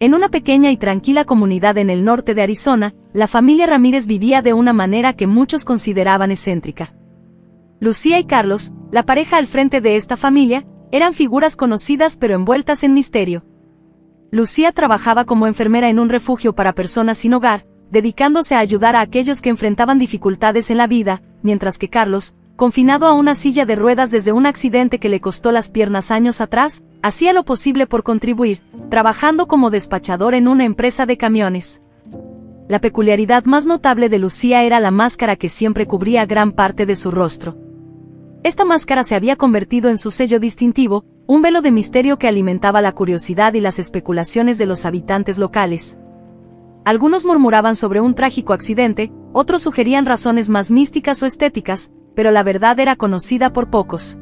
En una pequeña y tranquila comunidad en el norte de Arizona, la familia Ramírez vivía de una manera que muchos consideraban excéntrica. Lucía y Carlos, la pareja al frente de esta familia, eran figuras conocidas pero envueltas en misterio. Lucía trabajaba como enfermera en un refugio para personas sin hogar, dedicándose a ayudar a aquellos que enfrentaban dificultades en la vida, mientras que Carlos, confinado a una silla de ruedas desde un accidente que le costó las piernas años atrás, hacía lo posible por contribuir, trabajando como despachador en una empresa de camiones. La peculiaridad más notable de Lucía era la máscara que siempre cubría gran parte de su rostro. Esta máscara se había convertido en su sello distintivo, un velo de misterio que alimentaba la curiosidad y las especulaciones de los habitantes locales. Algunos murmuraban sobre un trágico accidente, otros sugerían razones más místicas o estéticas, pero la verdad era conocida por pocos.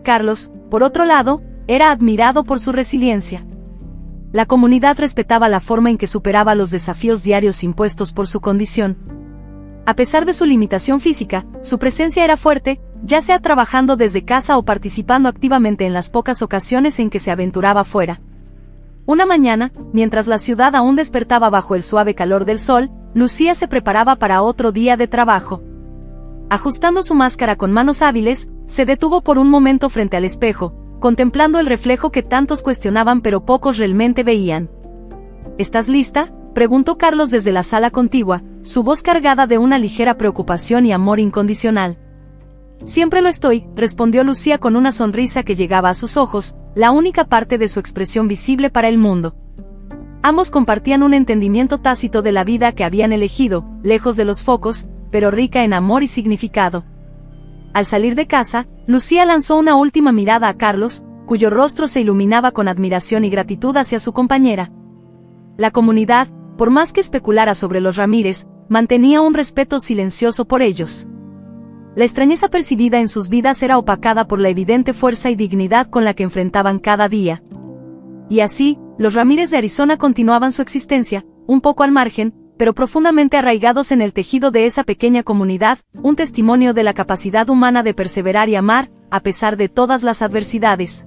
Carlos, por otro lado, era admirado por su resiliencia. La comunidad respetaba la forma en que superaba los desafíos diarios impuestos por su condición. A pesar de su limitación física, su presencia era fuerte, ya sea trabajando desde casa o participando activamente en las pocas ocasiones en que se aventuraba fuera. Una mañana, mientras la ciudad aún despertaba bajo el suave calor del sol, Lucía se preparaba para otro día de trabajo. Ajustando su máscara con manos hábiles, se detuvo por un momento frente al espejo, contemplando el reflejo que tantos cuestionaban pero pocos realmente veían. ¿Estás lista?, preguntó Carlos desde la sala contigua, su voz cargada de una ligera preocupación y amor incondicional. Siempre lo estoy, respondió Lucía con una sonrisa que llegaba a sus ojos, la única parte de su expresión visible para el mundo. Ambos compartían un entendimiento tácito de la vida que habían elegido, lejos de los focos, pero rica en amor y significado. Al salir de casa, Lucía lanzó una última mirada a Carlos, cuyo rostro se iluminaba con admiración y gratitud hacia su compañera. La comunidad, por más que especulara sobre los Ramírez, mantenía un respeto silencioso por ellos. La extrañeza percibida en sus vidas era opacada por la evidente fuerza y dignidad con la que enfrentaban cada día. Y así, los Ramírez de Arizona continuaban su existencia, un poco al margen, pero profundamente arraigados en el tejido de esa pequeña comunidad, un testimonio de la capacidad humana de perseverar y amar, a pesar de todas las adversidades.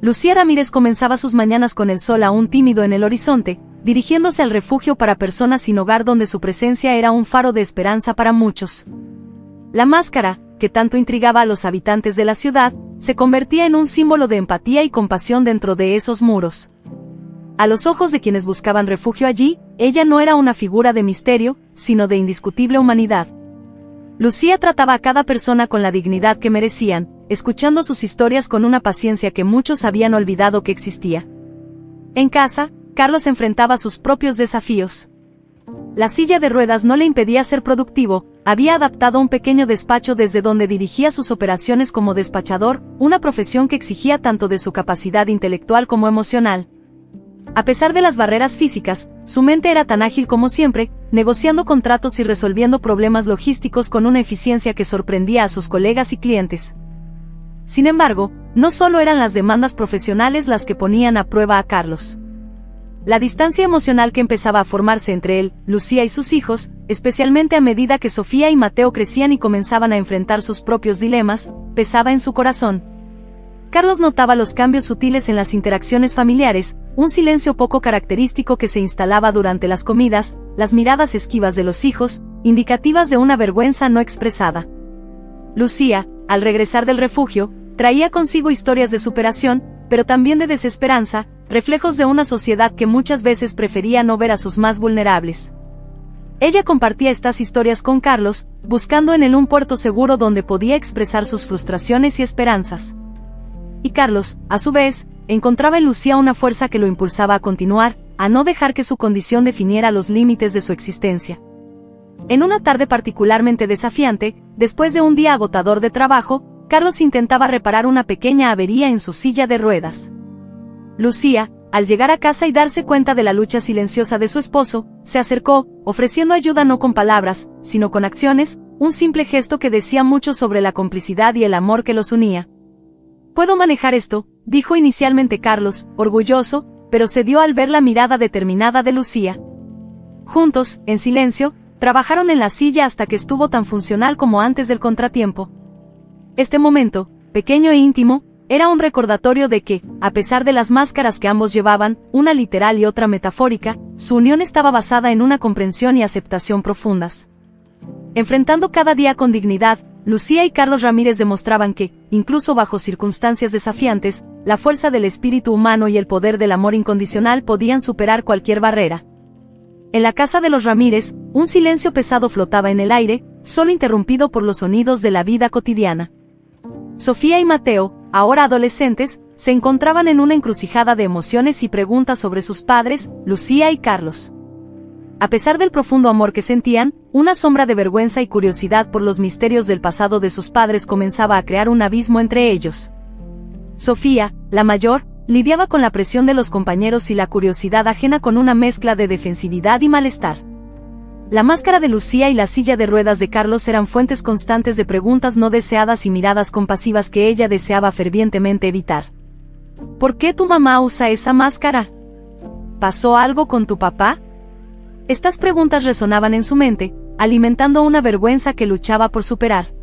Lucía Ramírez comenzaba sus mañanas con el sol aún tímido en el horizonte, dirigiéndose al refugio para personas sin hogar donde su presencia era un faro de esperanza para muchos. La máscara, que tanto intrigaba a los habitantes de la ciudad, se convertía en un símbolo de empatía y compasión dentro de esos muros. A los ojos de quienes buscaban refugio allí, ella no era una figura de misterio, sino de indiscutible humanidad. Lucía trataba a cada persona con la dignidad que merecían, escuchando sus historias con una paciencia que muchos habían olvidado que existía. En casa, Carlos enfrentaba sus propios desafíos. La silla de ruedas no le impedía ser productivo, había adaptado un pequeño despacho desde donde dirigía sus operaciones como despachador, una profesión que exigía tanto de su capacidad intelectual como emocional. A pesar de las barreras físicas, su mente era tan ágil como siempre, negociando contratos y resolviendo problemas logísticos con una eficiencia que sorprendía a sus colegas y clientes. Sin embargo, no solo eran las demandas profesionales las que ponían a prueba a Carlos. La distancia emocional que empezaba a formarse entre él, Lucía y sus hijos, especialmente a medida que Sofía y Mateo crecían y comenzaban a enfrentar sus propios dilemas, pesaba en su corazón. Carlos notaba los cambios sutiles en las interacciones familiares, un silencio poco característico que se instalaba durante las comidas, las miradas esquivas de los hijos, indicativas de una vergüenza no expresada. Lucía, al regresar del refugio, traía consigo historias de superación, pero también de desesperanza, reflejos de una sociedad que muchas veces prefería no ver a sus más vulnerables. Ella compartía estas historias con Carlos, buscando en él un puerto seguro donde podía expresar sus frustraciones y esperanzas. Y Carlos, a su vez, encontraba en Lucía una fuerza que lo impulsaba a continuar, a no dejar que su condición definiera los límites de su existencia. En una tarde particularmente desafiante, después de un día agotador de trabajo, Carlos intentaba reparar una pequeña avería en su silla de ruedas. Lucía, al llegar a casa y darse cuenta de la lucha silenciosa de su esposo, se acercó, ofreciendo ayuda no con palabras, sino con acciones, un simple gesto que decía mucho sobre la complicidad y el amor que los unía. «Puedo manejar esto», dijo inicialmente Carlos, orgulloso, pero cedió al ver la mirada determinada de Lucía. Juntos, en silencio, trabajaron en la silla hasta que estuvo tan funcional como antes del contratiempo. Este momento, pequeño e íntimo, era un recordatorio de que, a pesar de las máscaras que ambos llevaban, una literal y otra metafórica, su unión estaba basada en una comprensión y aceptación profundas. Enfrentando cada día con dignidad, Lucía y Carlos Ramírez demostraban que, incluso bajo circunstancias desafiantes, la fuerza del espíritu humano y el poder del amor incondicional podían superar cualquier barrera. En la casa de los Ramírez, un silencio pesado flotaba en el aire, solo interrumpido por los sonidos de la vida cotidiana. Sofía y Mateo, ahora adolescentes, se encontraban en una encrucijada de emociones y preguntas sobre sus padres, Lucía y Carlos. A pesar del profundo amor que sentían, una sombra de vergüenza y curiosidad por los misterios del pasado de sus padres comenzaba a crear un abismo entre ellos. Sofía, la mayor, lidiaba con la presión de los compañeros y la curiosidad ajena con una mezcla de defensividad y malestar. La máscara de Lucía y la silla de ruedas de Carlos eran fuentes constantes de preguntas no deseadas y miradas compasivas que ella deseaba fervientemente evitar. ¿Por qué tu mamá usa esa máscara? ¿Pasó algo con tu papá? Estas preguntas resonaban en su mente, alimentando una vergüenza que luchaba por superar.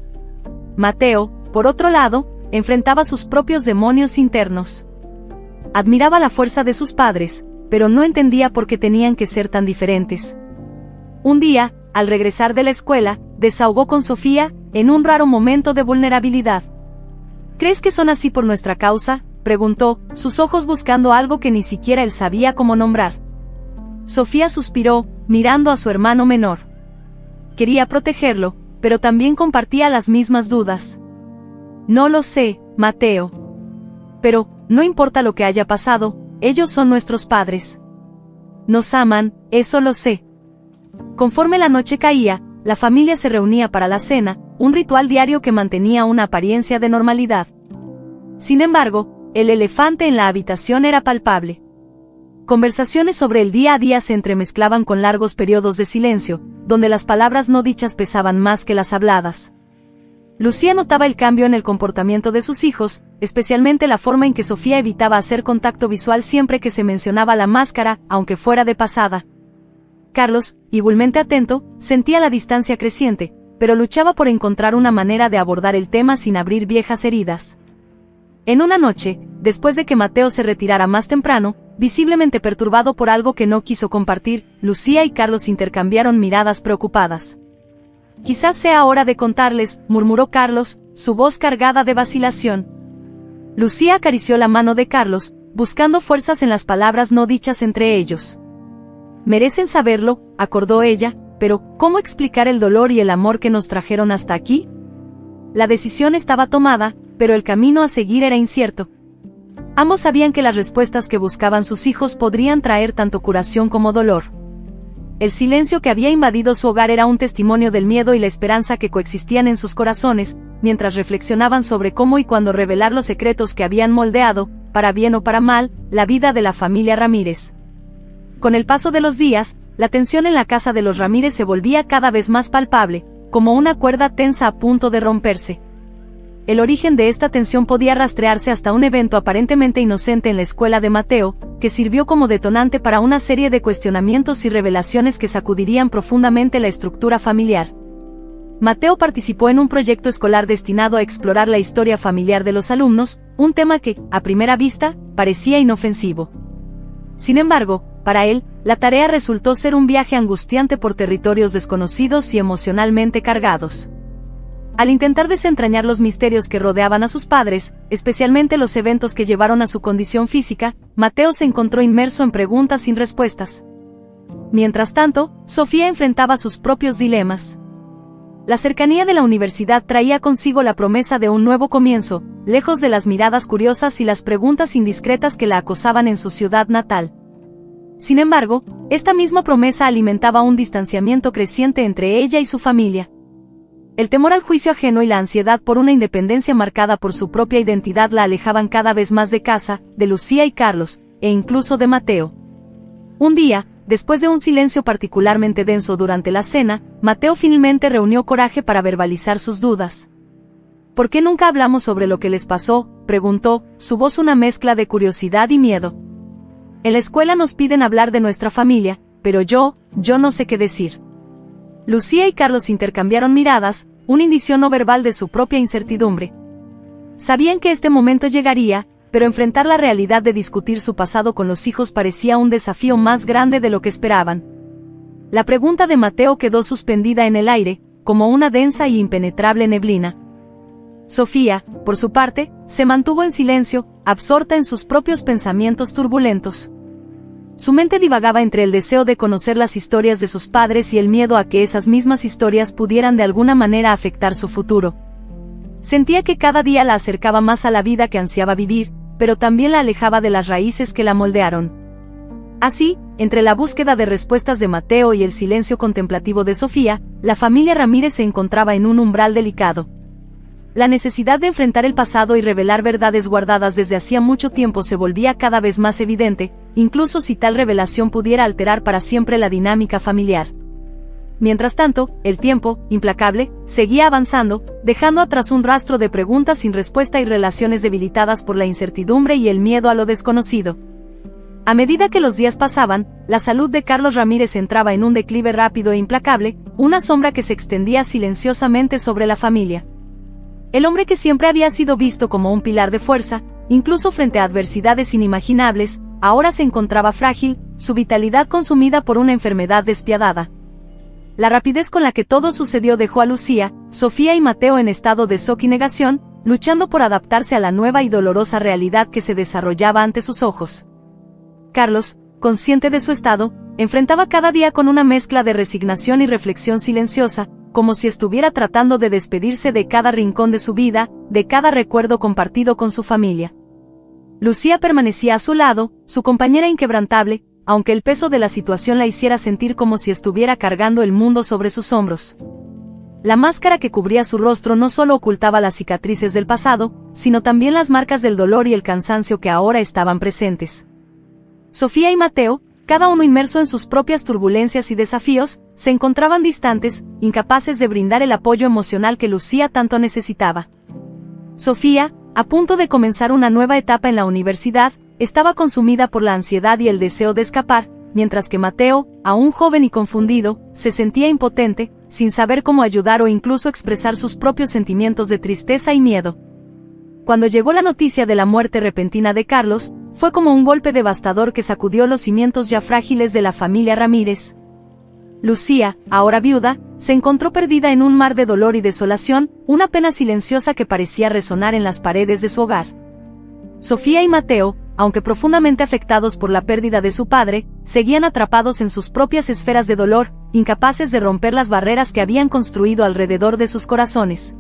Mateo, por otro lado, enfrentaba sus propios demonios internos. Admiraba la fuerza de sus padres, pero no entendía por qué tenían que ser tan diferentes. Un día, al regresar de la escuela, desahogó con Sofía, en un raro momento de vulnerabilidad. ¿Crees que son así por nuestra causa?, preguntó, sus ojos buscando algo que ni siquiera él sabía cómo nombrar. Sofía suspiró, mirando a su hermano menor. Quería protegerlo, pero también compartía las mismas dudas. No lo sé, Mateo. Pero, no importa lo que haya pasado, ellos son nuestros padres. Nos aman, eso lo sé. Conforme la noche caía, la familia se reunía para la cena, un ritual diario que mantenía una apariencia de normalidad. Sin embargo, el elefante en la habitación era palpable. Conversaciones sobre el día a día se entremezclaban con largos periodos de silencio, donde las palabras no dichas pesaban más que las habladas. Lucía notaba el cambio en el comportamiento de sus hijos, especialmente la forma en que Sofía evitaba hacer contacto visual siempre que se mencionaba la máscara, aunque fuera de pasada. Carlos, igualmente atento, sentía la distancia creciente, pero luchaba por encontrar una manera de abordar el tema sin abrir viejas heridas. En una noche, después de que Mateo se retirara más temprano, visiblemente perturbado por algo que no quiso compartir, Lucía y Carlos intercambiaron miradas preocupadas. Quizás sea hora de contarles, murmuró Carlos, su voz cargada de vacilación. Lucía acarició la mano de Carlos, buscando fuerzas en las palabras no dichas entre ellos. Merecen saberlo, acordó ella, pero ¿cómo explicar el dolor y el amor que nos trajeron hasta aquí? La decisión estaba tomada, pero el camino a seguir era incierto. Ambos sabían que las respuestas que buscaban sus hijos podrían traer tanto curación como dolor. El silencio que había invadido su hogar era un testimonio del miedo y la esperanza que coexistían en sus corazones, mientras reflexionaban sobre cómo y cuándo revelar los secretos que habían moldeado, para bien o para mal, la vida de la familia Ramírez. Con el paso de los días, la tensión en la casa de los Ramírez se volvía cada vez más palpable, como una cuerda tensa a punto de romperse. El origen de esta tensión podía rastrearse hasta un evento aparentemente inocente en la escuela de Mateo, que sirvió como detonante para una serie de cuestionamientos y revelaciones que sacudirían profundamente la estructura familiar. Mateo participó en un proyecto escolar destinado a explorar la historia familiar de los alumnos, un tema que, a primera vista, parecía inofensivo. Sin embargo, para él, la tarea resultó ser un viaje angustiante por territorios desconocidos y emocionalmente cargados. Al intentar desentrañar los misterios que rodeaban a sus padres, especialmente los eventos que llevaron a su condición física, Mateo se encontró inmerso en preguntas sin respuestas. Mientras tanto, Sofía enfrentaba sus propios dilemas. La cercanía de la universidad traía consigo la promesa de un nuevo comienzo, lejos de las miradas curiosas y las preguntas indiscretas que la acosaban en su ciudad natal. Sin embargo, esta misma promesa alimentaba un distanciamiento creciente entre ella y su familia. El temor al juicio ajeno y la ansiedad por una independencia marcada por su propia identidad la alejaban cada vez más de casa, de Lucía y Carlos, e incluso de Mateo. Un día, después de un silencio particularmente denso durante la cena, Mateo finalmente reunió coraje para verbalizar sus dudas. ¿Por qué nunca hablamos sobre lo que les pasó?, preguntó, su voz una mezcla de curiosidad y miedo. En la escuela nos piden hablar de nuestra familia, pero yo no sé qué decir. Lucía y Carlos intercambiaron miradas, un indicio no verbal de su propia incertidumbre. Sabían que este momento llegaría, pero enfrentar la realidad de discutir su pasado con los hijos parecía un desafío más grande de lo que esperaban. La pregunta de Mateo quedó suspendida en el aire, como una densa y impenetrable neblina. Sofía, por su parte, se mantuvo en silencio, absorta en sus propios pensamientos turbulentos. Su mente divagaba entre el deseo de conocer las historias de sus padres y el miedo a que esas mismas historias pudieran de alguna manera afectar su futuro. Sentía que cada día la acercaba más a la vida que ansiaba vivir, pero también la alejaba de las raíces que la moldearon. Así, entre la búsqueda de respuestas de Mateo y el silencio contemplativo de Sofía, la familia Ramírez se encontraba en un umbral delicado. La necesidad de enfrentar el pasado y revelar verdades guardadas desde hacía mucho tiempo se volvía cada vez más evidente, incluso si tal revelación pudiera alterar para siempre la dinámica familiar. Mientras tanto, el tiempo, implacable, seguía avanzando, dejando atrás un rastro de preguntas sin respuesta y relaciones debilitadas por la incertidumbre y el miedo a lo desconocido. A medida que los días pasaban, la salud de Carlos Ramírez entraba en un declive rápido e implacable, una sombra que se extendía silenciosamente sobre la familia. El hombre que siempre había sido visto como un pilar de fuerza, incluso frente a adversidades inimaginables, ahora se encontraba frágil, su vitalidad consumida por una enfermedad despiadada. La rapidez con la que todo sucedió dejó a Lucía, Sofía y Mateo en estado de shock y negación, luchando por adaptarse a la nueva y dolorosa realidad que se desarrollaba ante sus ojos. Carlos, consciente de su estado, enfrentaba cada día con una mezcla de resignación y reflexión silenciosa, como si estuviera tratando de despedirse de cada rincón de su vida, de cada recuerdo compartido con su familia. Lucía permanecía a su lado, su compañera inquebrantable, aunque el peso de la situación la hiciera sentir como si estuviera cargando el mundo sobre sus hombros. La máscara que cubría su rostro no solo ocultaba las cicatrices del pasado, sino también las marcas del dolor y el cansancio que ahora estaban presentes. Sofía y Mateo, cada uno inmerso en sus propias turbulencias y desafíos, se encontraban distantes, incapaces de brindar el apoyo emocional que Lucía tanto necesitaba. Sofía, a punto de comenzar una nueva etapa en la universidad, estaba consumida por la ansiedad y el deseo de escapar, mientras que Mateo, aún joven y confundido, se sentía impotente, sin saber cómo ayudar o incluso expresar sus propios sentimientos de tristeza y miedo. Cuando llegó la noticia de la muerte repentina de Carlos, fue como un golpe devastador que sacudió los cimientos ya frágiles de la familia Ramírez. Lucía, ahora viuda, se encontró perdida en un mar de dolor y desolación, una pena silenciosa que parecía resonar en las paredes de su hogar. Sofía y Mateo, aunque profundamente afectados por la pérdida de su padre, seguían atrapados en sus propias esferas de dolor, incapaces de romper las barreras que habían construido alrededor de sus corazones.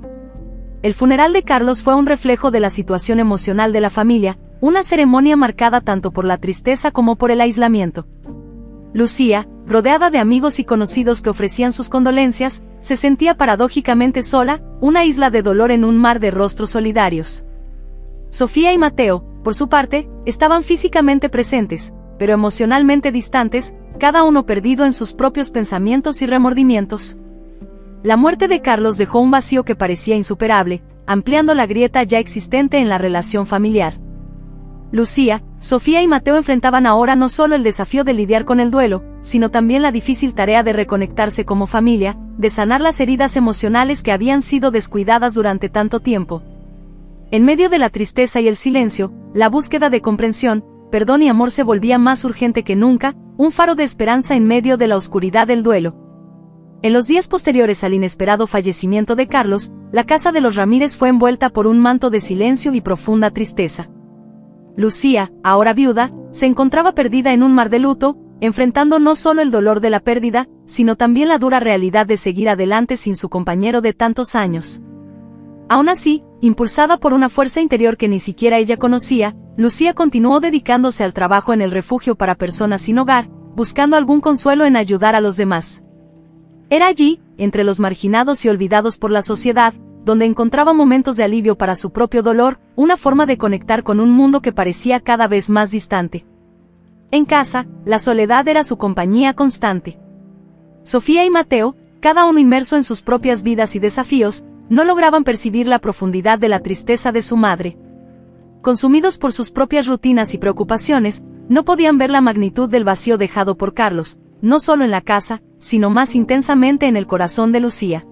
El funeral de Carlos fue un reflejo de la situación emocional de la familia, una ceremonia marcada tanto por la tristeza como por el aislamiento. Lucía, rodeada de amigos y conocidos que ofrecían sus condolencias, se sentía paradójicamente sola, una isla de dolor en un mar de rostros solidarios. Sofía y Mateo, por su parte, estaban físicamente presentes, pero emocionalmente distantes, cada uno perdido en sus propios pensamientos y remordimientos. La muerte de Carlos dejó un vacío que parecía insuperable, ampliando la grieta ya existente en la relación familiar. Lucía, Sofía y Mateo enfrentaban ahora no solo el desafío de lidiar con el duelo, sino también la difícil tarea de reconectarse como familia, de sanar las heridas emocionales que habían sido descuidadas durante tanto tiempo. En medio de la tristeza y el silencio, la búsqueda de comprensión, perdón y amor se volvía más urgente que nunca, un faro de esperanza en medio de la oscuridad del duelo. En los días posteriores al inesperado fallecimiento de Carlos, la casa de los Ramírez fue envuelta por un manto de silencio y profunda tristeza. Lucía, ahora viuda, se encontraba perdida en un mar de luto, enfrentando no solo el dolor de la pérdida, sino también la dura realidad de seguir adelante sin su compañero de tantos años. Aún así, impulsada por una fuerza interior que ni siquiera ella conocía, Lucía continuó dedicándose al trabajo en el refugio para personas sin hogar, buscando algún consuelo en ayudar a los demás. Era allí, entre los marginados y olvidados por la sociedad, donde encontraba momentos de alivio para su propio dolor, una forma de conectar con un mundo que parecía cada vez más distante. En casa, la soledad era su compañía constante. Sofía y Mateo, cada uno inmerso en sus propias vidas y desafíos, no lograban percibir la profundidad de la tristeza de su madre. Consumidos por sus propias rutinas y preocupaciones, no podían ver la magnitud del vacío dejado por Carlos, no solo en la casa, sino más intensamente en el corazón de Lucía.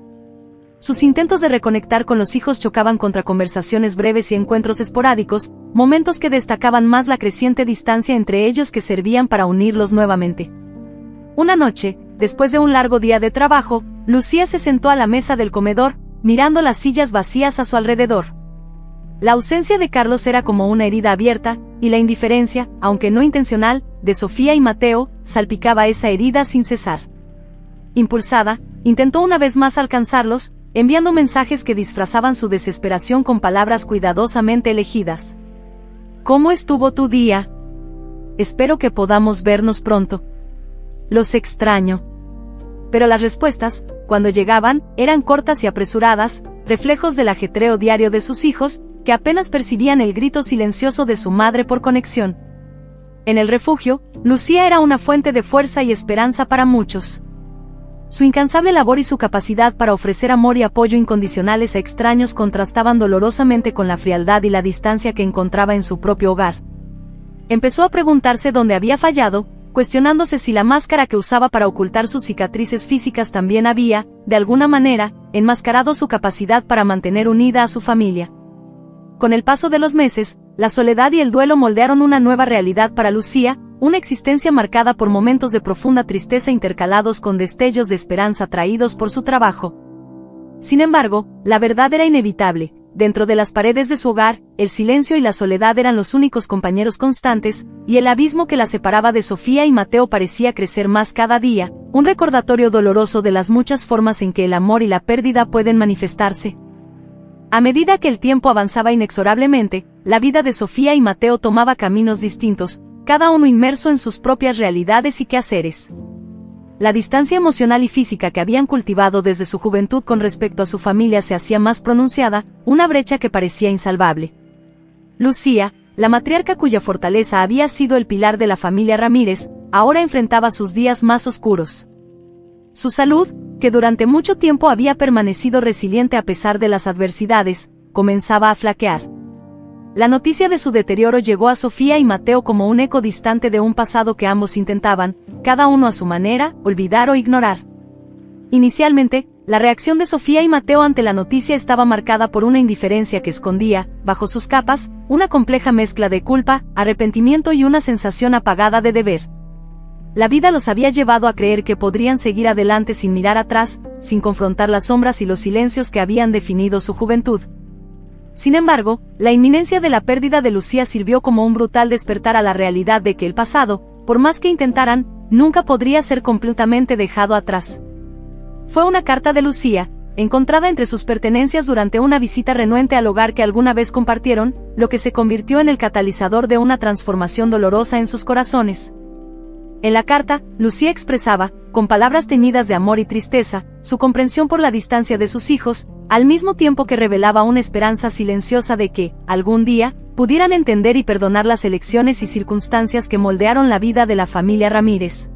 sus intentos de reconectar con los hijos chocaban contra conversaciones breves y encuentros esporádicos, momentos que destacaban más la creciente distancia entre ellos que servían para unirlos nuevamente. Una noche, después de un largo día de trabajo, Lucía se sentó a la mesa del comedor, mirando las sillas vacías a su alrededor. La ausencia de Carlos era como una herida abierta, y la indiferencia, aunque no intencional, de Sofía y Mateo, salpicaba esa herida sin cesar. Impulsada, intentó una vez más alcanzarlos, enviando mensajes que disfrazaban su desesperación con palabras cuidadosamente elegidas. ¿Cómo estuvo tu día? Espero que podamos vernos pronto. Los extraño. Pero las respuestas, cuando llegaban, eran cortas y apresuradas, reflejos del ajetreo diario de sus hijos, que apenas percibían el grito silencioso de su madre por conexión. En el refugio, Lucía era una fuente de fuerza y esperanza para muchos. Su incansable labor y su capacidad para ofrecer amor y apoyo incondicionales a extraños contrastaban dolorosamente con la frialdad y la distancia que encontraba en su propio hogar. Empezó a preguntarse dónde había fallado, cuestionándose si la máscara que usaba para ocultar sus cicatrices físicas también había, de alguna manera, enmascarado su capacidad para mantener unida a su familia. Con el paso de los meses, la soledad y el duelo moldearon una nueva realidad para Lucía, una existencia marcada por momentos de profunda tristeza intercalados con destellos de esperanza traídos por su trabajo. Sin embargo, la verdad era inevitable. Dentro de las paredes de su hogar, el silencio y la soledad eran los únicos compañeros constantes, y el abismo que la separaba de Sofía y Mateo parecía crecer más cada día, un recordatorio doloroso de las muchas formas en que el amor y la pérdida pueden manifestarse. A medida que el tiempo avanzaba inexorablemente, la vida de Sofía y Mateo tomaba caminos distintos, cada uno inmerso en sus propias realidades y quehaceres. La distancia emocional y física que habían cultivado desde su juventud con respecto a su familia se hacía más pronunciada, una brecha que parecía insalvable. Lucía, la matriarca cuya fortaleza había sido el pilar de la familia Ramírez, ahora enfrentaba sus días más oscuros. Su salud, que durante mucho tiempo había permanecido resiliente a pesar de las adversidades, comenzaba a flaquear. La noticia de su deterioro llegó a Sofía y Mateo como un eco distante de un pasado que ambos intentaban, cada uno a su manera, olvidar o ignorar. Inicialmente, la reacción de Sofía y Mateo ante la noticia estaba marcada por una indiferencia que escondía, bajo sus capas, una compleja mezcla de culpa, arrepentimiento y una sensación apagada de deber. La vida los había llevado a creer que podrían seguir adelante sin mirar atrás, sin confrontar las sombras y los silencios que habían definido su juventud. Sin embargo, la inminencia de la pérdida de Lucía sirvió como un brutal despertar a la realidad de que el pasado, por más que intentaran, nunca podría ser completamente dejado atrás. Fue una carta de Lucía, encontrada entre sus pertenencias durante una visita renuente al hogar que alguna vez compartieron, lo que se convirtió en el catalizador de una transformación dolorosa en sus corazones. En la carta, Lucía expresaba, con palabras teñidas de amor y tristeza, su comprensión por la distancia de sus hijos, al mismo tiempo que revelaba una esperanza silenciosa de que, algún día, pudieran entender y perdonar las elecciones y circunstancias que moldearon la vida de la familia Ramírez.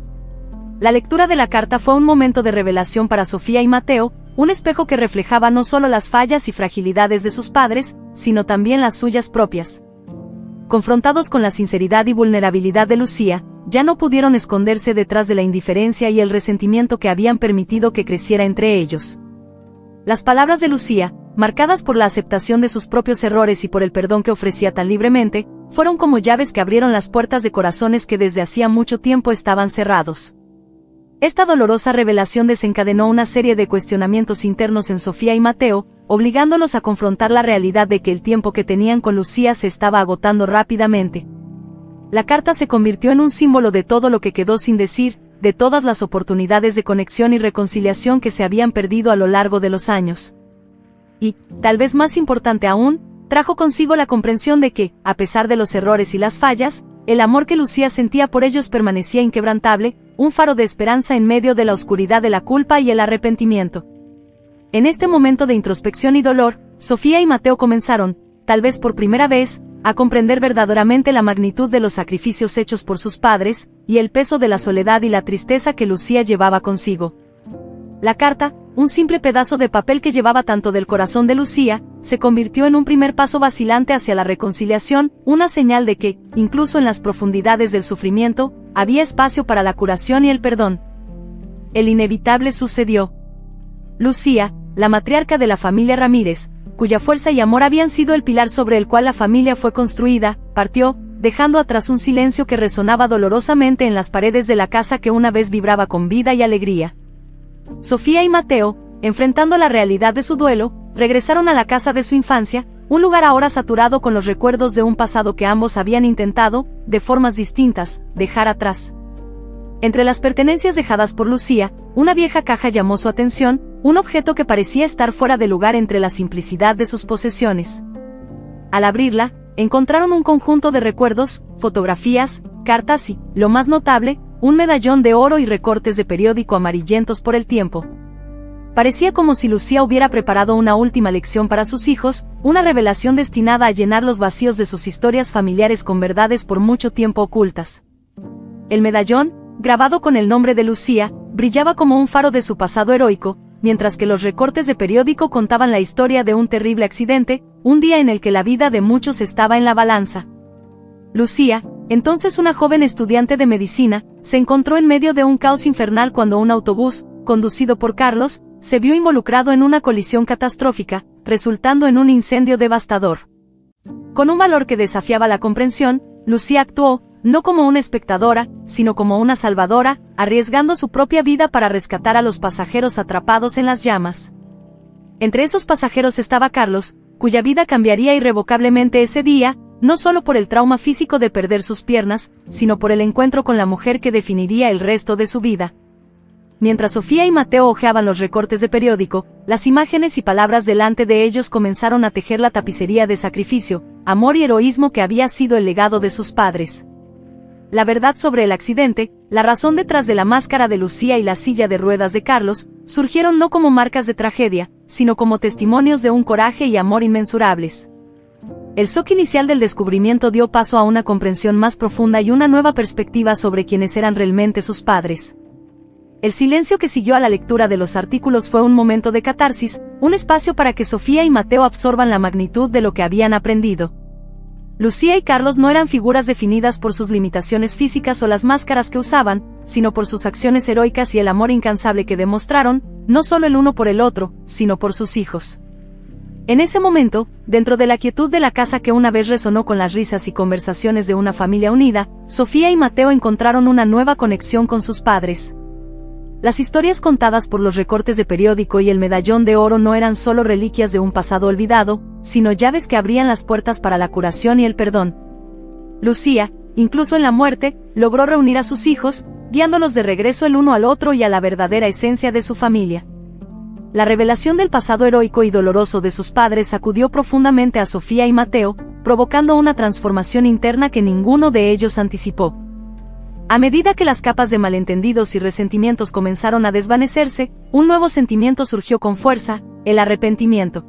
La lectura de la carta fue un momento de revelación para Sofía y Mateo, un espejo que reflejaba no solo las fallas y fragilidades de sus padres, sino también las suyas propias. Confrontados con la sinceridad y vulnerabilidad de Lucía, ya no pudieron esconderse detrás de la indiferencia y el resentimiento que habían permitido que creciera entre ellos. Las palabras de Lucía, marcadas por la aceptación de sus propios errores y por el perdón que ofrecía tan libremente, fueron como llaves que abrieron las puertas de corazones que desde hacía mucho tiempo estaban cerrados. Esta dolorosa revelación desencadenó una serie de cuestionamientos internos en Sofía y Mateo, obligándolos a confrontar la realidad de que el tiempo que tenían con Lucía se estaba agotando rápidamente. La carta se convirtió en un símbolo de todo lo que quedó sin decir, de todas las oportunidades de conexión y reconciliación que se habían perdido a lo largo de los años. Y, tal vez más importante aún, trajo consigo la comprensión de que, a pesar de los errores y las fallas, el amor que Lucía sentía por ellos permanecía inquebrantable, un faro de esperanza en medio de la oscuridad de la culpa y el arrepentimiento. En este momento de introspección y dolor, Sofía y Mateo comenzaron, tal vez por primera vez, a comprender verdaderamente la magnitud de los sacrificios hechos por sus padres, y el peso de la soledad y la tristeza que Lucía llevaba consigo. La carta, un simple pedazo de papel que llevaba tanto del corazón de Lucía, se convirtió en un primer paso vacilante hacia la reconciliación, una señal de que, incluso en las profundidades del sufrimiento, había espacio para la curación y el perdón. El inevitable sucedió. Lucía, la matriarca de la familia Ramírez, cuya fuerza y amor habían sido el pilar sobre el cual la familia fue construida, partió, dejando atrás un silencio que resonaba dolorosamente en las paredes de la casa que una vez vibraba con vida y alegría. Sofía y Mateo, enfrentando la realidad de su duelo, regresaron a la casa de su infancia, un lugar ahora saturado con los recuerdos de un pasado que ambos habían intentado, de formas distintas, dejar atrás. Entre las pertenencias dejadas por Lucía, una vieja caja llamó su atención, un objeto que parecía estar fuera de lugar entre la simplicidad de sus posesiones. Al abrirla, encontraron un conjunto de recuerdos, fotografías, cartas y, lo más notable, un medallón de oro y recortes de periódico amarillentos por el tiempo. Parecía como si Lucía hubiera preparado una última lección para sus hijos, una revelación destinada a llenar los vacíos de sus historias familiares con verdades por mucho tiempo ocultas. El medallón, grabado con el nombre de Lucía, brillaba como un faro de su pasado heroico, mientras que los recortes de periódico contaban la historia de un terrible accidente, un día en el que la vida de muchos estaba en la balanza. Lucía, entonces una joven estudiante de medicina, se encontró en medio de un caos infernal cuando un autobús, conducido por Carlos, se vio involucrado en una colisión catastrófica, resultando en un incendio devastador. Con un valor que desafiaba la comprensión, Lucía actuó, no como una espectadora, sino como una salvadora, arriesgando su propia vida para rescatar a los pasajeros atrapados en las llamas. Entre esos pasajeros estaba Carlos, cuya vida cambiaría irrevocablemente ese día, no solo por el trauma físico de perder sus piernas, sino por el encuentro con la mujer que definiría el resto de su vida. Mientras Sofía y Mateo hojeaban los recortes de periódico, las imágenes y palabras delante de ellos comenzaron a tejer la tapicería de sacrificio, amor y heroísmo que había sido el legado de sus padres. La verdad sobre el accidente, la razón detrás de la máscara de Lucía y la silla de ruedas de Carlos, surgieron no como marcas de tragedia, sino como testimonios de un coraje y amor inmensurables. El shock inicial del descubrimiento dio paso a una comprensión más profunda y una nueva perspectiva sobre quiénes eran realmente sus padres. El silencio que siguió a la lectura de los artículos fue un momento de catarsis, un espacio para que Sofía y Mateo absorban la magnitud de lo que habían aprendido. Lucía y Carlos no eran figuras definidas por sus limitaciones físicas o las máscaras que usaban, sino por sus acciones heroicas y el amor incansable que demostraron, no solo el uno por el otro, sino por sus hijos. En ese momento, dentro de la quietud de la casa que una vez resonó con las risas y conversaciones de una familia unida, Sofía y Mateo encontraron una nueva conexión con sus padres. Las historias contadas por los recortes de periódico y el medallón de oro no eran solo reliquias de un pasado olvidado, sino llaves que abrían las puertas para la curación y el perdón. Lucía, incluso en la muerte, logró reunir a sus hijos, guiándolos de regreso el uno al otro y a la verdadera esencia de su familia. La revelación del pasado heroico y doloroso de sus padres sacudió profundamente a Sofía y Mateo, provocando una transformación interna que ninguno de ellos anticipó. A medida que las capas de malentendidos y resentimientos comenzaron a desvanecerse, un nuevo sentimiento surgió con fuerza, el arrepentimiento.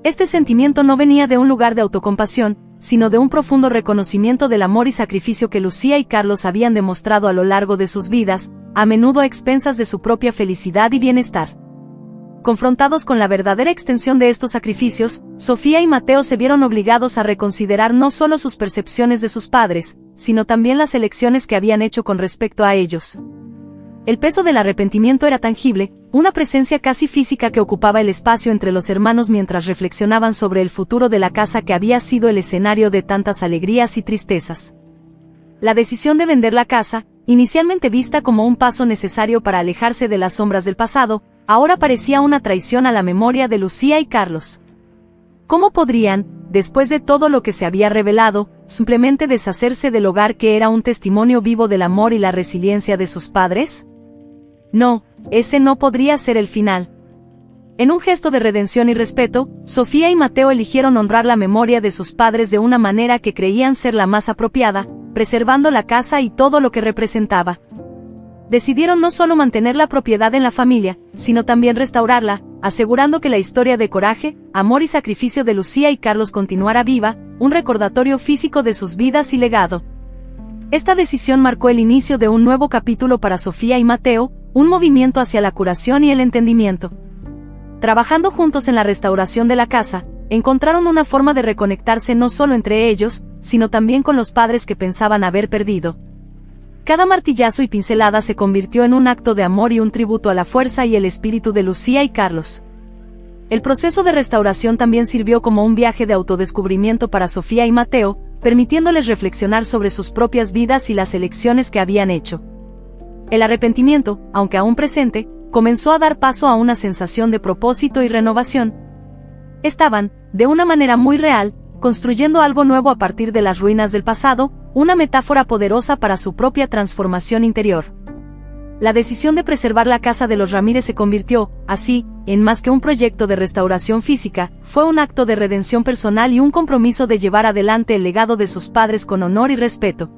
Este sentimiento no venía de un lugar de autocompasión, sino de un profundo reconocimiento del amor y sacrificio que Lucía y Carlos habían demostrado a lo largo de sus vidas, a menudo a expensas de su propia felicidad y bienestar. Confrontados con la verdadera extensión de estos sacrificios, Sofía y Mateo se vieron obligados a reconsiderar no solo sus percepciones de sus padres, sino también las elecciones que habían hecho con respecto a ellos. El peso del arrepentimiento era tangible, una presencia casi física que ocupaba el espacio entre los hermanos mientras reflexionaban sobre el futuro de la casa que había sido el escenario de tantas alegrías y tristezas. La decisión de vender la casa, inicialmente vista como un paso necesario para alejarse de las sombras del pasado, ahora parecía una traición a la memoria de Lucía y Carlos. ¿Cómo podrían, después de todo lo que se había revelado, simplemente deshacerse del hogar que era un testimonio vivo del amor y la resiliencia de sus padres? No, ese no podría ser el final. En un gesto de redención y respeto, Sofía y Mateo eligieron honrar la memoria de sus padres de una manera que creían ser la más apropiada, preservando la casa y todo lo que representaba. Decidieron no solo mantener la propiedad en la familia, sino también restaurarla, asegurando que la historia de coraje, amor y sacrificio de Lucía y Carlos continuara viva, un recordatorio físico de sus vidas y legado. Esta decisión marcó el inicio de un nuevo capítulo para Sofía y Mateo, un movimiento hacia la curación y el entendimiento. Trabajando juntos en la restauración de la casa, encontraron una forma de reconectarse no solo entre ellos, sino también con los padres que pensaban haber perdido. Cada martillazo y pincelada se convirtió en un acto de amor y un tributo a la fuerza y el espíritu de Lucía y Carlos. El proceso de restauración también sirvió como un viaje de autodescubrimiento para Sofía y Mateo, permitiéndoles reflexionar sobre sus propias vidas y las elecciones que habían hecho. El arrepentimiento, aunque aún presente, comenzó a dar paso a una sensación de propósito y renovación. Estaban, de una manera muy real, construyendo algo nuevo a partir de las ruinas del pasado, una metáfora poderosa para su propia transformación interior. La decisión de preservar la casa de los Ramírez se convirtió, así, en más que un proyecto de restauración física, fue un acto de redención personal y un compromiso de llevar adelante el legado de sus padres con honor y respeto.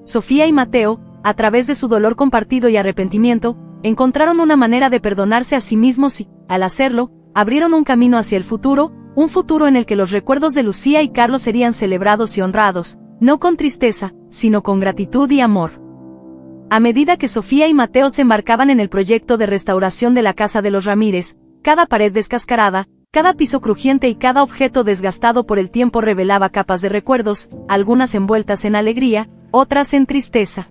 Sofía y Mateo, a través de su dolor compartido y arrepentimiento, encontraron una manera de perdonarse a sí mismos y, al hacerlo, abrieron un camino hacia el futuro, un futuro en el que los recuerdos de Lucía y Carlos serían celebrados y honrados, no con tristeza, sino con gratitud y amor. A medida que Sofía y Mateo se embarcaban en el proyecto de restauración de la casa de los Ramírez, cada pared descascarada, cada piso crujiente y cada objeto desgastado por el tiempo revelaba capas de recuerdos, algunas envueltas en alegría, otras en tristeza.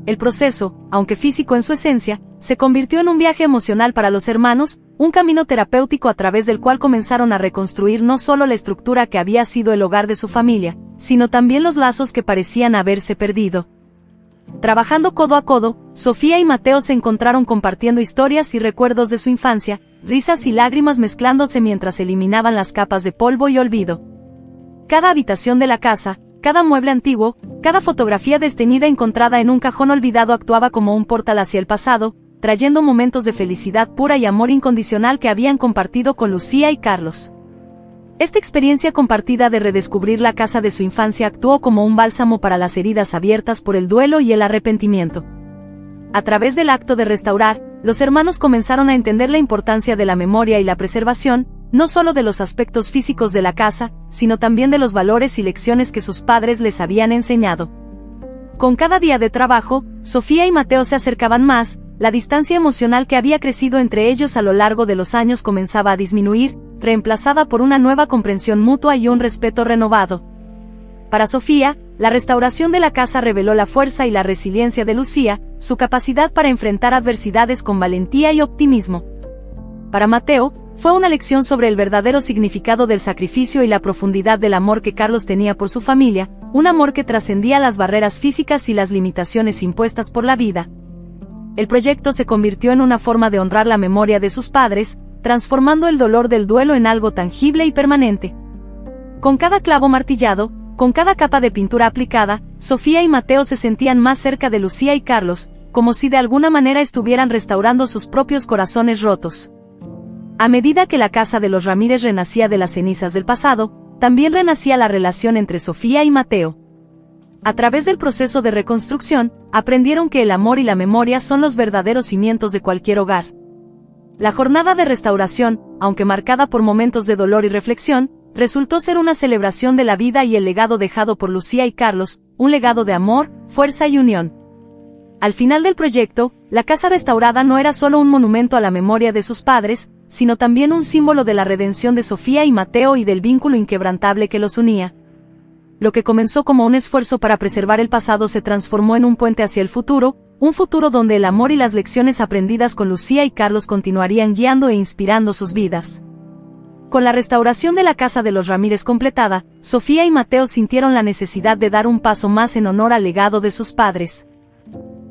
El proceso, aunque físico en su esencia, se convirtió en un viaje emocional para los hermanos, un camino terapéutico a través del cual comenzaron a reconstruir no solo la estructura que había sido el hogar de su familia, sino también los lazos que parecían haberse perdido. Trabajando codo a codo, Sofía y Mateo se encontraron compartiendo historias y recuerdos de su infancia, risas y lágrimas mezclándose mientras eliminaban las capas de polvo y olvido. Cada habitación de la casa, cada mueble antiguo, cada fotografía desteñida encontrada en un cajón olvidado actuaba como un portal hacia el pasado, trayendo momentos de felicidad pura y amor incondicional que habían compartido con Lucía y Carlos. Esta experiencia compartida de redescubrir la casa de su infancia actuó como un bálsamo para las heridas abiertas por el duelo y el arrepentimiento. A través del acto de restaurar, los hermanos comenzaron a entender la importancia de la memoria y la preservación, no solo de los aspectos físicos de la casa, sino también de los valores y lecciones que sus padres les habían enseñado. Con cada día de trabajo, Sofía y Mateo se acercaban más, la distancia emocional que había crecido entre ellos a lo largo de los años comenzaba a disminuir, reemplazada por una nueva comprensión mutua y un respeto renovado. Para Sofía, la restauración de la casa reveló la fuerza y la resiliencia de Lucía, su capacidad para enfrentar adversidades con valentía y optimismo. Para Mateo, fue una lección sobre el verdadero significado del sacrificio y la profundidad del amor que Carlos tenía por su familia, un amor que trascendía las barreras físicas y las limitaciones impuestas por la vida. El proyecto se convirtió en una forma de honrar la memoria de sus padres, transformando el dolor del duelo en algo tangible y permanente. Con cada clavo martillado, con cada capa de pintura aplicada, Sofía y Mateo se sentían más cerca de Lucía y Carlos, como si de alguna manera estuvieran restaurando sus propios corazones rotos. A medida que la casa de los Ramírez renacía de las cenizas del pasado, también renacía la relación entre Sofía y Mateo. A través del proceso de reconstrucción, aprendieron que el amor y la memoria son los verdaderos cimientos de cualquier hogar. La jornada de restauración, aunque marcada por momentos de dolor y reflexión, resultó ser una celebración de la vida y el legado dejado por Lucía y Carlos, un legado de amor, fuerza y unión. Al final del proyecto, la casa restaurada no era solo un monumento a la memoria de sus padres, sino también un símbolo de la redención de Sofía y Mateo y del vínculo inquebrantable que los unía. Lo que comenzó como un esfuerzo para preservar el pasado se transformó en un puente hacia el futuro, un futuro donde el amor y las lecciones aprendidas con Lucía y Carlos continuarían guiando e inspirando sus vidas. Con la restauración de la casa de los Ramírez completada, Sofía y Mateo sintieron la necesidad de dar un paso más en honor al legado de sus padres.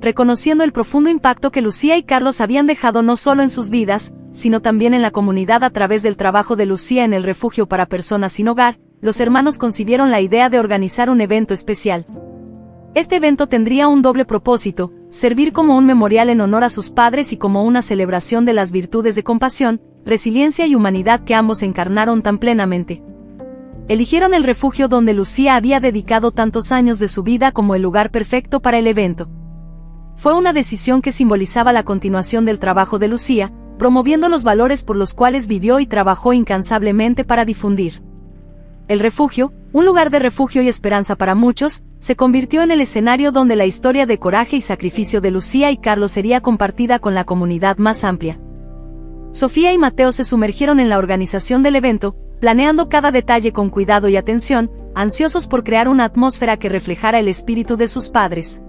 Reconociendo el profundo impacto que Lucía y Carlos habían dejado no solo en sus vidas, sino también en la comunidad a través del trabajo de Lucía en el refugio para personas sin hogar, los hermanos concibieron la idea de organizar un evento especial. Este evento tendría un doble propósito: servir como un memorial en honor a sus padres y como una celebración de las virtudes de compasión, resiliencia y humanidad que ambos encarnaron tan plenamente. Eligieron el refugio donde Lucía había dedicado tantos años de su vida como el lugar perfecto para el evento. Fue una decisión que simbolizaba la continuación del trabajo de Lucía, promoviendo los valores por los cuales vivió y trabajó incansablemente para difundir. El refugio, un lugar de refugio y esperanza para muchos, se convirtió en el escenario donde la historia de coraje y sacrificio de Lucía y Carlos sería compartida con la comunidad más amplia. Sofía y Mateo se sumergieron en la organización del evento, planeando cada detalle con cuidado y atención, ansiosos por crear una atmósfera que reflejara el espíritu de sus padres.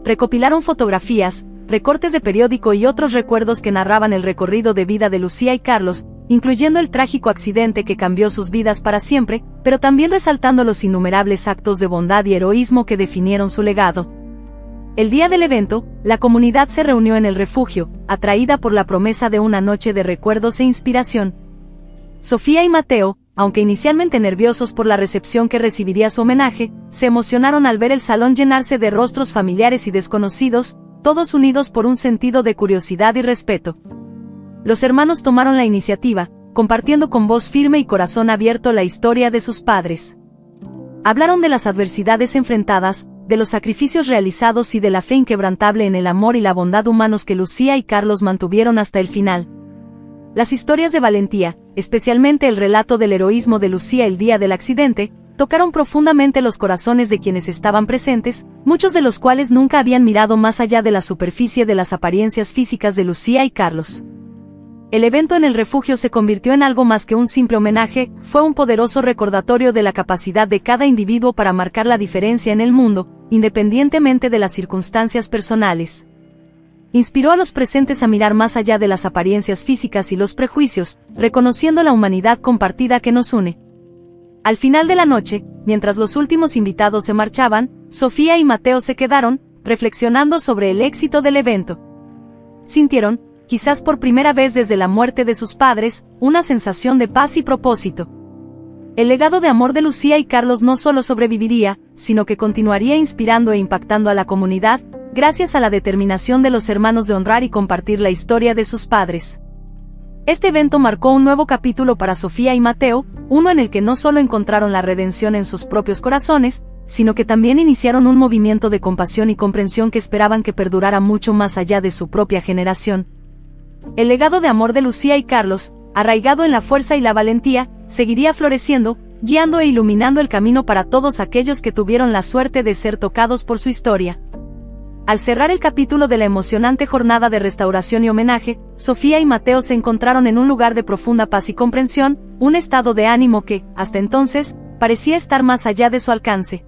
Recopilaron fotografías, recortes de periódico y otros recuerdos que narraban el recorrido de vida de Lucía y Carlos, incluyendo el trágico accidente que cambió sus vidas para siempre, pero también resaltando los innumerables actos de bondad y heroísmo que definieron su legado. El día del evento, la comunidad se reunió en el refugio, atraída por la promesa de una noche de recuerdos e inspiración. Sofía y Mateo, aunque inicialmente nerviosos por la recepción que recibiría su homenaje, se emocionaron al ver el salón llenarse de rostros familiares y desconocidos, todos unidos por un sentido de curiosidad y respeto. Los hermanos tomaron la iniciativa, compartiendo con voz firme y corazón abierto la historia de sus padres. Hablaron de las adversidades enfrentadas, de los sacrificios realizados y de la fe inquebrantable en el amor y la bondad humanos que Lucía y Carlos mantuvieron hasta el final. Las historias de valentía, especialmente el relato del heroísmo de Lucía el día del accidente, tocaron profundamente los corazones de quienes estaban presentes, muchos de los cuales nunca habían mirado más allá de la superficie de las apariencias físicas de Lucía y Carlos. El evento en el refugio se convirtió en algo más que un simple homenaje, fue un poderoso recordatorio de la capacidad de cada individuo para marcar la diferencia en el mundo, independientemente de las circunstancias personales. Inspiró a los presentes a mirar más allá de las apariencias físicas y los prejuicios, reconociendo la humanidad compartida que nos une. Al final de la noche, mientras los últimos invitados se marchaban, Sofía y Mateo se quedaron, reflexionando sobre el éxito del evento. Sintieron, quizás por primera vez desde la muerte de sus padres, una sensación de paz y propósito. El legado de amor de Lucía y Carlos no solo sobreviviría, sino que continuaría inspirando e impactando a la comunidad, gracias a la determinación de los hermanos de honrar y compartir la historia de sus padres. Este evento marcó un nuevo capítulo para Sofía y Mateo, uno en el que no solo encontraron la redención en sus propios corazones, sino que también iniciaron un movimiento de compasión y comprensión que esperaban que perdurara mucho más allá de su propia generación. El legado de amor de Lucía y Carlos, arraigado en la fuerza y la valentía, seguiría floreciendo, guiando e iluminando el camino para todos aquellos que tuvieron la suerte de ser tocados por su historia. Al cerrar el capítulo de la emocionante jornada de restauración y homenaje, Sofía y Mateo se encontraron en un lugar de profunda paz y comprensión, un estado de ánimo que, hasta entonces, parecía estar más allá de su alcance.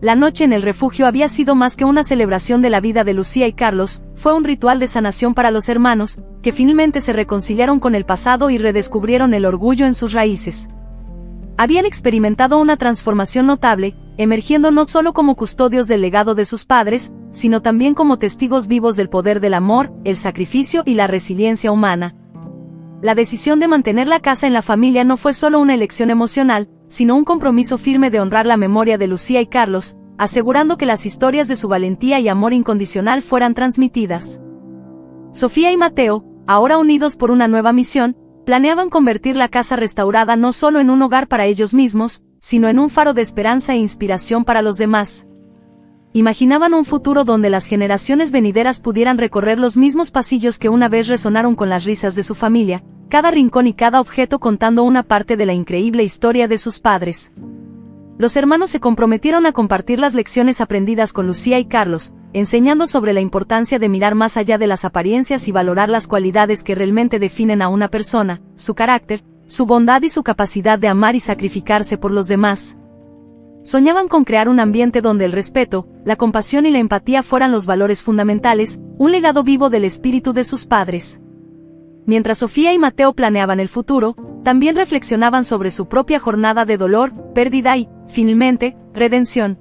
La noche en el refugio había sido más que una celebración de la vida de Lucía y Carlos, fue un ritual de sanación para los hermanos, que finalmente se reconciliaron con el pasado y redescubrieron el orgullo en sus raíces. Habían experimentado una transformación notable, emergiendo no solo como custodios del legado de sus padres, sino también como testigos vivos del poder del amor, el sacrificio y la resiliencia humana. La decisión de mantener la casa en la familia no fue solo una elección emocional, sino un compromiso firme de honrar la memoria de Lucía y Carlos, asegurando que las historias de su valentía y amor incondicional fueran transmitidas. Sofía y Mateo, ahora unidos por una nueva misión, planeaban convertir la casa restaurada no solo en un hogar para ellos mismos, sino en un faro de esperanza e inspiración para los demás. Imaginaban un futuro donde las generaciones venideras pudieran recorrer los mismos pasillos que una vez resonaron con las risas de su familia, cada rincón y cada objeto contando una parte de la increíble historia de sus padres. Los hermanos se comprometieron a compartir las lecciones aprendidas con Lucía y Carlos, enseñando sobre la importancia de mirar más allá de las apariencias y valorar las cualidades que realmente definen a una persona, su carácter, su bondad y su capacidad de amar y sacrificarse por los demás. Soñaban con crear un ambiente donde el respeto, la compasión y la empatía fueran los valores fundamentales, un legado vivo del espíritu de sus padres. Mientras Sofía y Mateo planeaban el futuro, también reflexionaban sobre su propia jornada de dolor, pérdida y, finalmente, redención.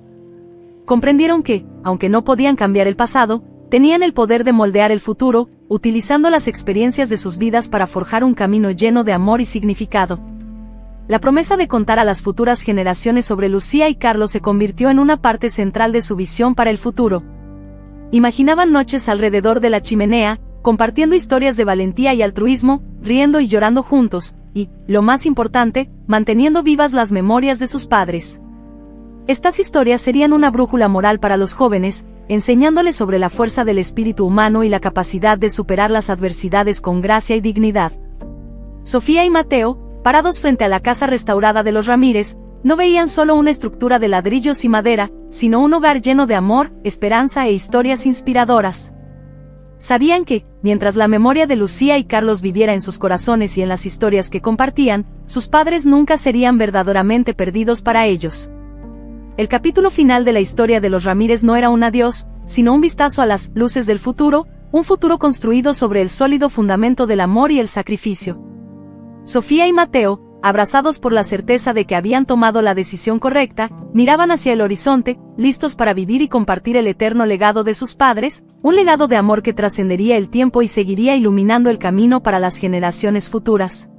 Comprendieron que, aunque no podían cambiar el pasado, tenían el poder de moldear el futuro, utilizando las experiencias de sus vidas para forjar un camino lleno de amor y significado. La promesa de contar a las futuras generaciones sobre Lucía y Carlos se convirtió en una parte central de su visión para el futuro. Imaginaban noches alrededor de la chimenea, compartiendo historias de valentía y altruismo, riendo y llorando juntos, y, lo más importante, manteniendo vivas las memorias de sus padres. Estas historias serían una brújula moral para los jóvenes, enseñándoles sobre la fuerza del espíritu humano y la capacidad de superar las adversidades con gracia y dignidad. Sofía y Mateo, parados frente a la casa restaurada de los Ramírez, no veían solo una estructura de ladrillos y madera, sino un hogar lleno de amor, esperanza e historias inspiradoras. Sabían que, mientras la memoria de Lucía y Carlos viviera en sus corazones y en las historias que compartían, sus padres nunca serían verdaderamente perdidos para ellos. El capítulo final de la historia de los Ramírez no era un adiós, sino un vistazo a las luces del futuro, un futuro construido sobre el sólido fundamento del amor y el sacrificio. Sofía y Mateo, abrazados por la certeza de que habían tomado la decisión correcta, miraban hacia el horizonte, listos para vivir y compartir el eterno legado de sus padres, un legado de amor que trascendería el tiempo y seguiría iluminando el camino para las generaciones futuras.